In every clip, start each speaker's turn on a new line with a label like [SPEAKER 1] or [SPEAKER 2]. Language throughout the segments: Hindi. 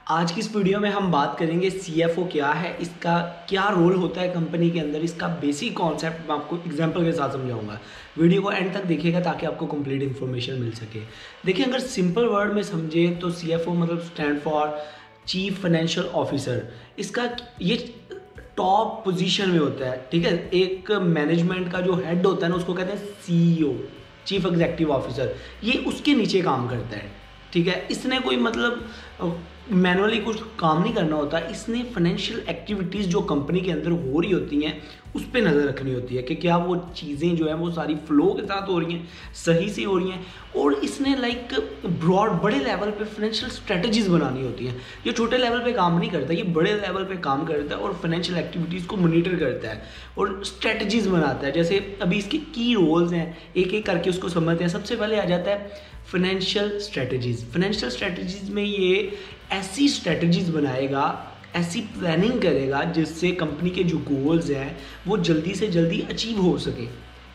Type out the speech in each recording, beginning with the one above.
[SPEAKER 1] आज की इस वीडियो में हम बात करेंगे सीएफओ क्या है, इसका क्या रोल होता है कंपनी के अंदर, इसका बेसिक कॉन्सेप्ट मैं आपको एग्जांपल के साथ समझाऊंगा। वीडियो को एंड तक देखिएगा ताकि आपको कंप्लीट इन्फॉर्मेशन मिल सके। देखिए, अगर सिंपल वर्ड में समझें तो सीएफओ मतलब stand for chief financial officer. इसका ये टॉप पोजीशन में होता है, ठीक है। एक मैनेजमेंट का जो हेड होता है ना, उसको कहते हैं सीईओ, चीफ एग्जीक्यूटिव ऑफिसर। ये उसके नीचे काम करता है, ठीक है। इसने कोई मतलब मैनुअली कुछ काम नहीं करना होता, इसने फाइनेंशियल एक्टिविटीज़ जो कंपनी के अंदर हो रही होती हैं उस पर नज़र रखनी होती है कि क्या वो चीज़ें जो है वो सारी फ्लो के साथ हो रही हैं, सही से हो रही हैं। और इसने ब्रॉड बड़े लेवल पे फाइनेंशियल स्ट्रेटजीज बनानी होती हैं। ये छोटे लेवल पे काम नहीं करता, ये बड़े लेवल पे काम करता है और फाइनेंशियल एक्टिविटीज़ को मॉनिटर करता है और स्ट्रेटजीज बनाता है। जैसे अभी इसके की रोल्स हैं, एक एक करके उसको समझते हैं। सबसे पहले आ जाता है फाइनेंशियल स्ट्रेटजीज। फाइनेंशियल स्ट्रेटजीज में ये ऐसी स्ट्रेटजीज बनाएगा, ऐसी प्लानिंग करेगा जिससे कंपनी के जो गोल्स हैं वो जल्दी से जल्दी अचीव हो सके,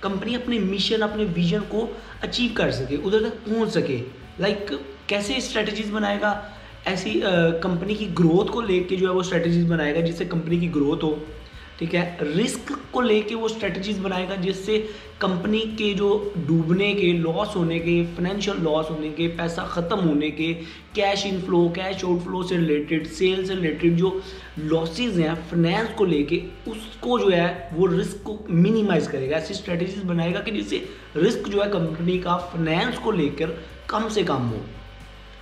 [SPEAKER 1] कंपनी अपने मिशन, अपने विजन को अचीव कर सके, उधर तक पहुंच सके। कैसे स्ट्रेटजीज बनाएगा? ऐसी कंपनी की ग्रोथ को लेके जो है वो स्ट्रेटजीज बनाएगा जिससे कंपनी की ग्रोथ हो, ठीक है। रिस्क को लेके वो स्ट्रेटजीज बनाएगा जिससे कंपनी के जो डूबने के, लॉस होने के, फाइनेंशियल लॉस होने के, पैसा ख़त्म होने के, कैश इनफ्लो, कैश आउटफ्लो से रिलेटेड, सेल से रिलेटेड जो लॉसेज हैं फाइनेंस को लेके, उसको जो है वो रिस्क को मिनिमाइज करेगा। ऐसी स्ट्रेटजीज बनाएगा कि जिससे रिस्क जो है कंपनी का फाइनेंस को लेकर कम से कम हो।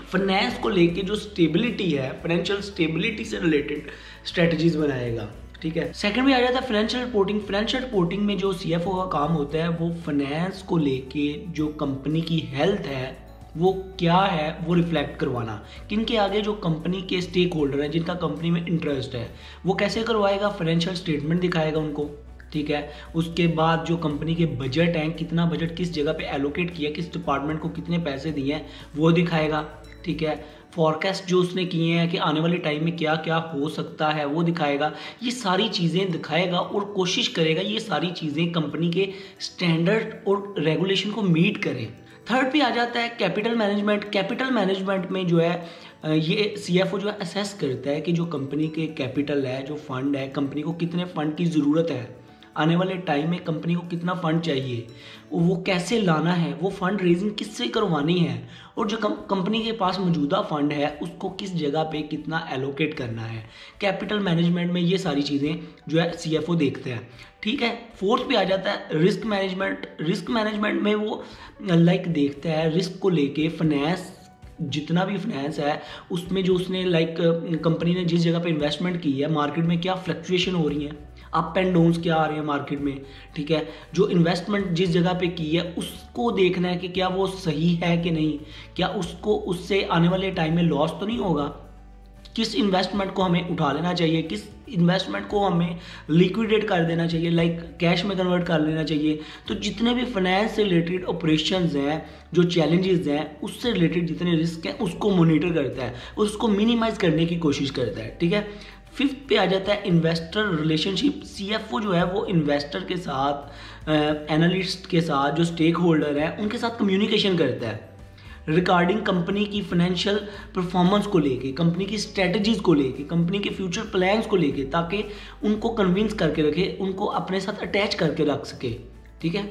[SPEAKER 1] फाइनेंस को लेके जो स्टेबिलिटी है, फाइनेंशियल स्टेबिलिटी से रिलेटेड स्ट्रेटजीज बनाएगा, ठीक है। सेकंड में आ जाता है फाइनेंशियल रिपोर्टिंग। फाइनेंशियल रिपोर्टिंग में जो सीएफओ का काम होता है वो फाइनेंस को लेके जो कंपनी की हेल्थ है वो क्या है वो रिफ्लेक्ट करवाना। किनके आगे? जो कंपनी के स्टेक होल्डर हैं, जिनका कंपनी में इंटरेस्ट है। वो कैसे करवाएगा? फाइनेंशियल स्टेटमेंट दिखाएगा उनको, ठीक है। उसके बाद जो कंपनी के बजट हैं, कितना बजट किस जगह पे एलोकेट किया, किस डिपार्टमेंट को कितने पैसे दिए हैं वो दिखाएगा, ठीक है। फॉरकास्ट जो उसने किए हैं कि आने वाले टाइम में क्या क्या हो सकता है वो दिखाएगा। ये सारी चीज़ें दिखाएगा और कोशिश करेगा ये सारी चीज़ें कंपनी के स्टैंडर्ड और रेगुलेशन को मीट करें। थर्ड पे आ जाता है कैपिटल मैनेजमेंट। कैपिटल मैनेजमेंट में जो है ये सीएफओ जो है असेस करता है कि जो कंपनी के कैपिटल है, जो फंड है, कंपनी को कितने फंड की ज़रूरत है, आने वाले टाइम में कंपनी को कितना फंड चाहिए, वो कैसे लाना है, वो फंड रेजिंग किससे करवानी है, और जो कंपनी के पास मौजूदा फंड है उसको किस जगह पे कितना एलोकेट करना है। कैपिटल मैनेजमेंट में ये सारी चीज़ें जो है सीएफओ देखते हैं, ठीक है। फोर्थ पे आ जाता है रिस्क मैनेजमेंट। रिस्क मैनेजमेंट में वो देखता है रिस्क को लेके, फाइनेंस, जितना भी फाइनेंस है उसमें जो उसने कंपनी ने जिस जगह पे इन्वेस्टमेंट की है, मार्केट में क्या फ्लक्चुएशन हो रही है, अप एंड डाउन्स क्या आ रहे हैं मार्केट में, ठीक है। जो इन्वेस्टमेंट जिस जगह पे की है उसको देखना है कि क्या वो सही है कि नहीं, क्या उससे आने वाले टाइम में लॉस तो नहीं होगा, किस इन्वेस्टमेंट को हमें उठा लेना चाहिए, किस इन्वेस्टमेंट को हमें लिक्विडेट कर देना चाहिए, कैश में कन्वर्ट कर लेना चाहिए। तो जितने भी फाइनेंस से रिलेटेड ऑपरेशंस हैं, जो चैलेंजेस हैं, उससे रिलेटेड जितने रिस्क हैं उसको मॉनिटर करता है, उसको मिनिमाइज करने की कोशिश करता है, ठीक है। फिफ्थ पे आ जाता है इन्वेस्टर रिलेशनशिप। सीएफओ जो है वो इन्वेस्टर के साथ, एनालिस्ट के साथ, जो स्टेक होल्डर हैं उनके साथ कम्युनिकेशन करता है रिगार्डिंग कंपनी की फाइनेंशियल परफॉर्मेंस को लेके, कंपनी की स्ट्रेटजीज को लेके, कंपनी के फ्यूचर प्लान्स को लेके, ताकि उनको कन्विंस करके रखे, उनको अपने साथ अटैच करके रख सके, ठीक है।